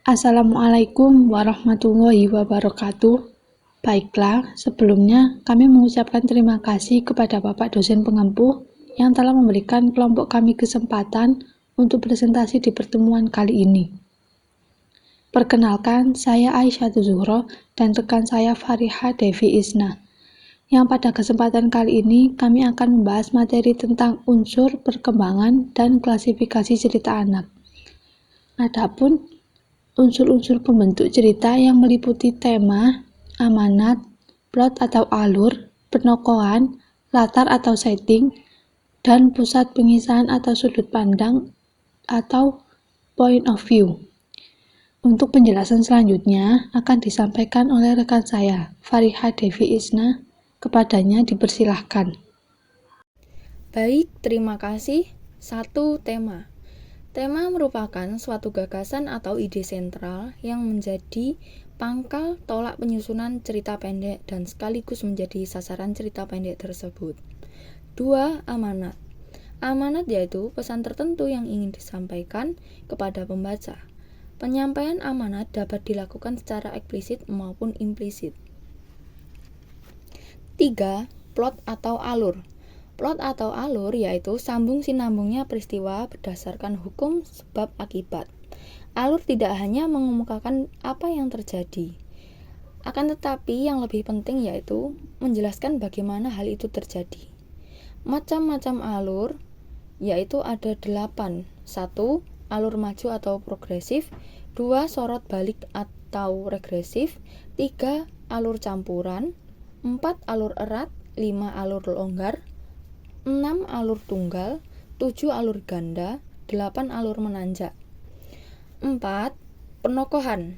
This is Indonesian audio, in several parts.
Assalamualaikum warahmatullahi wabarakatuh. Baiklah, sebelumnya kami mengucapkan terima kasih kepada Bapak dosen pengampu yang telah memberikan kelompok kami kesempatan untuk presentasi di pertemuan kali ini. Perkenalkan, saya Aisyah Zuhro dan rekan saya Fariha Devi Isna. Yang pada kesempatan kali ini kami akan membahas materi tentang unsur, perkembangan, dan klasifikasi cerita anak. Adapun unsur-unsur pembentuk cerita yang meliputi tema, amanat, plot atau alur, penokohan, latar atau setting, dan pusat pengisahan atau sudut pandang atau point of view. Untuk penjelasan selanjutnya akan disampaikan oleh rekan saya, Fariha Devi Isna. Kepadanya dipersilahkan. Baik, terima kasih. 1. Tema. Tema merupakan suatu gagasan atau ide sentral yang menjadi pangkal tolak penyusunan cerita pendek dan sekaligus menjadi sasaran cerita pendek tersebut. 2. Amanat. Amanat yaitu pesan tertentu yang ingin disampaikan kepada pembaca. Penyampaian amanat dapat dilakukan secara eksplisit maupun implisit. 3. Plot atau alur. Plot atau alur yaitu sambung-sinambungnya peristiwa berdasarkan hukum sebab akibat. Alur tidak hanya mengemukakan apa yang terjadi, akan tetapi yang lebih penting yaitu menjelaskan bagaimana hal itu terjadi. Macam-macam alur yaitu ada 8. 1. Alur maju atau progresif. 2. Sorot balik atau regresif. 3. Alur campuran. 4. Alur erat. 5. Alur longgar. 6. Alur tunggal. 7. Alur ganda. 8. Alur menanjak. 4. Penokohan.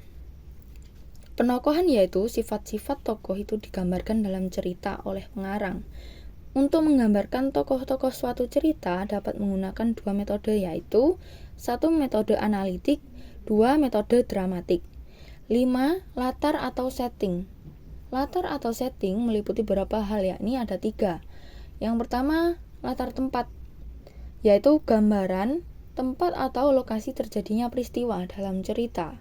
Penokohan yaitu sifat-sifat tokoh itu digambarkan dalam cerita oleh pengarang. Untuk menggambarkan tokoh-tokoh suatu cerita dapat menggunakan 2 metode yaitu 1. Metode analitik, 2. Metode dramatik. 5. Latar atau setting. Latar atau setting meliputi beberapa hal yakni ada 3. Yang pertama, latar tempat, yaitu gambaran tempat atau lokasi terjadinya peristiwa dalam cerita.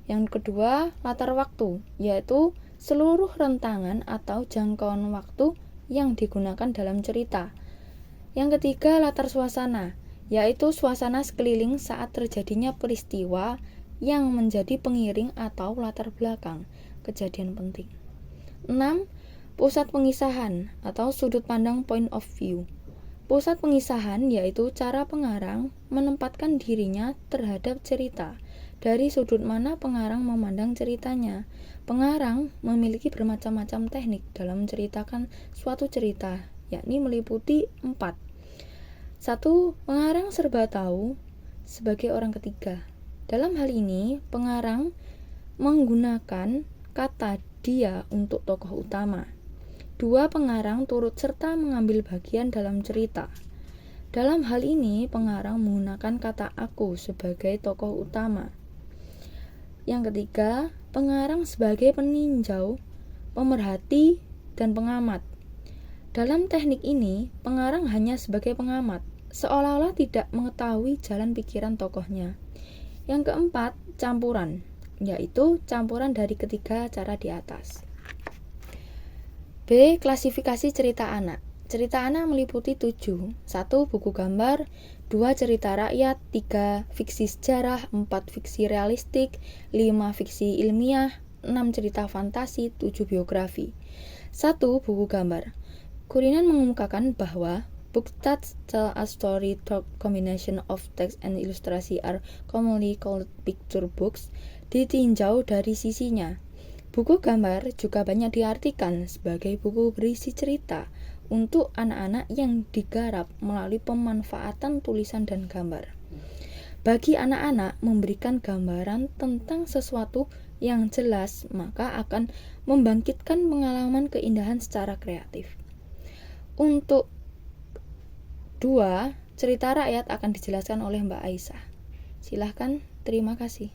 Yang kedua, latar waktu, yaitu seluruh rentangan atau jangkauan waktu yang digunakan dalam cerita. Yang ketiga, latar suasana, yaitu suasana sekeliling saat terjadinya peristiwa yang menjadi pengiring atau latar belakang kejadian penting. 6. Pusat pengisahan atau sudut pandang point of view. Pusat pengisahan yaitu cara pengarang menempatkan dirinya terhadap cerita. Dari sudut mana pengarang memandang ceritanya. Pengarang memiliki bermacam-macam teknik dalam menceritakan suatu cerita, yakni meliputi 4. 1. Pengarang serba tahu sebagai orang ketiga. Dalam hal ini, pengarang menggunakan kata dia untuk tokoh utama. 2. Pengarang turut serta mengambil bagian dalam cerita. Dalam hal ini, pengarang menggunakan kata aku sebagai tokoh utama. Yang ketiga, pengarang sebagai peninjau, pemerhati, dan pengamat. Dalam teknik ini, pengarang hanya sebagai pengamat, seolah-olah tidak mengetahui jalan pikiran tokohnya. Yang keempat, campuran, yaitu campuran dari ketiga cara di atas. B. Klasifikasi cerita anak. Cerita anak meliputi 7. 1. Buku gambar. 2. Cerita rakyat. 3. Fiksi sejarah. 4. Fiksi realistik. 5. Fiksi ilmiah. 6. Cerita fantasi. 7. Biografi. 1. Buku gambar. Kurinan mengemukakan bahwa books that tell a story through combination of text and illustration are commonly called picture books. Ditinjau dari sisinya, buku gambar juga banyak diartikan sebagai buku berisi cerita untuk anak-anak yang digarap melalui pemanfaatan tulisan dan gambar. Bagi anak-anak, memberikan gambaran tentang sesuatu yang jelas maka akan membangkitkan pengalaman keindahan secara kreatif. Untuk 2, cerita rakyat akan dijelaskan oleh Mbak Aisyah. Silahkan, terima kasih.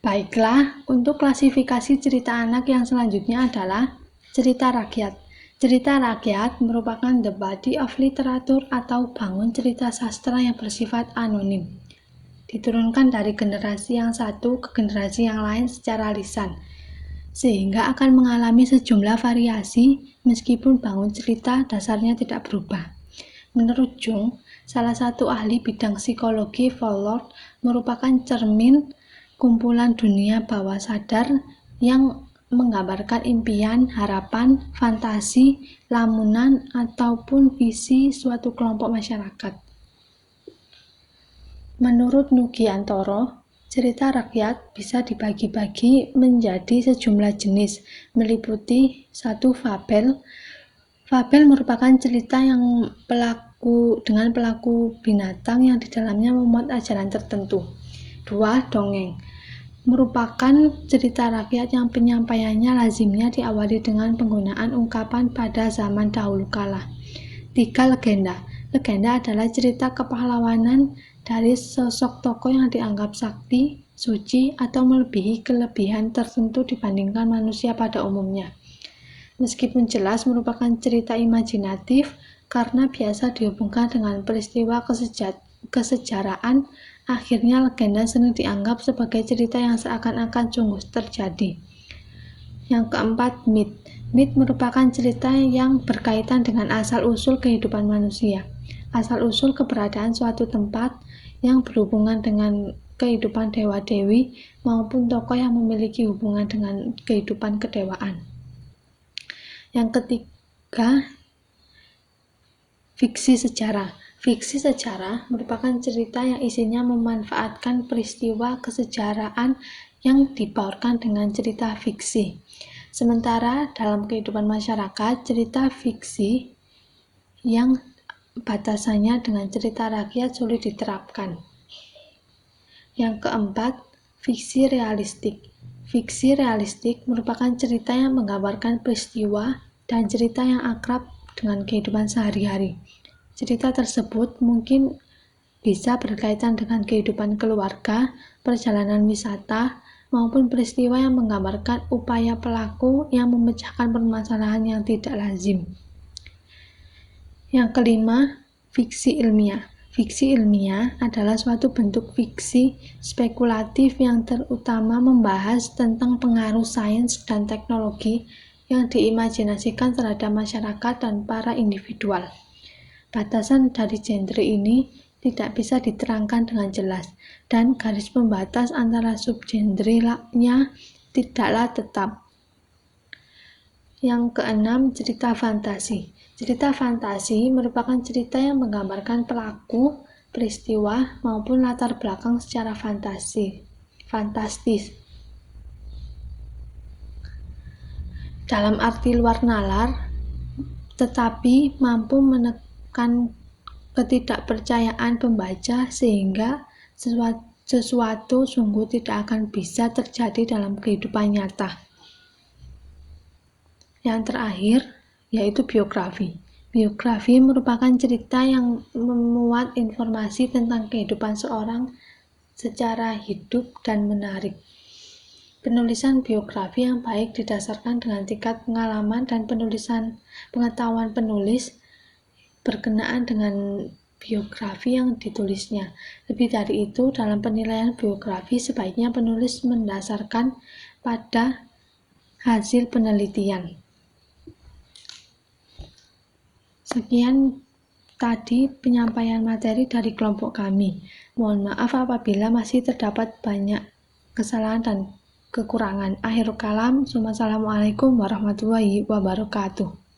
Baiklah, untuk klasifikasi cerita anak yang selanjutnya adalah cerita rakyat. Cerita rakyat merupakan the body of literature atau bangun cerita sastra yang bersifat anonim. diturunkan dari generasi yang satu ke generasi yang lain secara lisan, sehingga akan mengalami sejumlah variasi meskipun bangun cerita dasarnya tidak berubah. Menurut Jung, salah satu ahli bidang psikologi, folklore merupakan cermin kumpulan dunia bawah sadar yang menggambarkan impian, harapan, fantasi, lamunan, ataupun visi suatu kelompok masyarakat. Menurut Nugi Antoro, cerita rakyat bisa dibagi-bagi menjadi sejumlah jenis, meliputi 1. Fabel. Fabel merupakan cerita yang dengan pelaku binatang yang di dalamnya memuat ajaran tertentu. 2. Dongeng merupakan cerita rakyat yang penyampaiannya lazimnya diawali dengan penggunaan ungkapan pada zaman dahulu kala. 3. Legenda. Legenda adalah cerita kepahlawanan dari sosok tokoh yang dianggap sakti, suci, atau melebihi kelebihan tertentu dibandingkan manusia pada umumnya. Meskipun jelas merupakan cerita imajinatif karena biasa dihubungkan dengan peristiwa kesejarahan, akhirnya legenda sering dianggap sebagai cerita yang seakan-akan sungguh terjadi. Yang keempat, mit. Mit merupakan cerita yang berkaitan dengan asal-usul kehidupan manusia, asal-usul keberadaan suatu tempat yang berhubungan dengan kehidupan dewa-dewi maupun tokoh yang memiliki hubungan dengan kehidupan kedewaan. Yang ketiga, fiksi sejarah. Fiksi sejarah merupakan cerita yang isinya memanfaatkan peristiwa kesejarahan yang dibaurkan dengan cerita fiksi. Sementara dalam kehidupan masyarakat, cerita fiksi yang batasannya dengan cerita rakyat sulit diterapkan. Yang keempat, fiksi realistik. Fiksi realistik merupakan cerita yang menggambarkan peristiwa dan cerita yang akrab dengan kehidupan sehari-hari. Cerita tersebut mungkin bisa berkaitan dengan kehidupan keluarga, perjalanan wisata, maupun peristiwa yang menggambarkan upaya pelaku yang memecahkan permasalahan yang tidak lazim. Yang kelima, fiksi ilmiah. Fiksi ilmiah adalah suatu bentuk fiksi spekulatif yang terutama membahas tentang pengaruh sains dan teknologi yang diimajinasikan terhadap masyarakat dan para individual. Batasan dari genre ini tidak bisa diterangkan dengan jelas, dan garis pembatas antara subgenre-nya tidaklah tetap. Yang keenam, cerita fantasi. Cerita fantasi merupakan cerita yang menggambarkan pelaku, peristiwa, maupun latar belakang secara fantastis. Dalam arti luar nalar, tetapi mampu menekan ketidakpercayaan pembaca sehingga sesuatu sungguh tidak akan bisa terjadi dalam kehidupan nyata. Yang terakhir, yaitu biografi. Biografi merupakan cerita yang memuat informasi tentang kehidupan seorang secara hidup dan menarik. Penulisan biografi yang baik didasarkan dengan tingkat pengalaman dan pengetahuan penulis berkenaan dengan biografi yang ditulisnya. Lebih dari itu, dalam penilaian biografi sebaiknya penulis mendasarkan pada hasil penelitian. Sekian tadi penyampaian materi dari kelompok kami. Mohon maaf apabila masih terdapat banyak kesalahan dan kekurangan. Akhirul kalam, wassalamualaikum warahmatullahi wabarakatuh.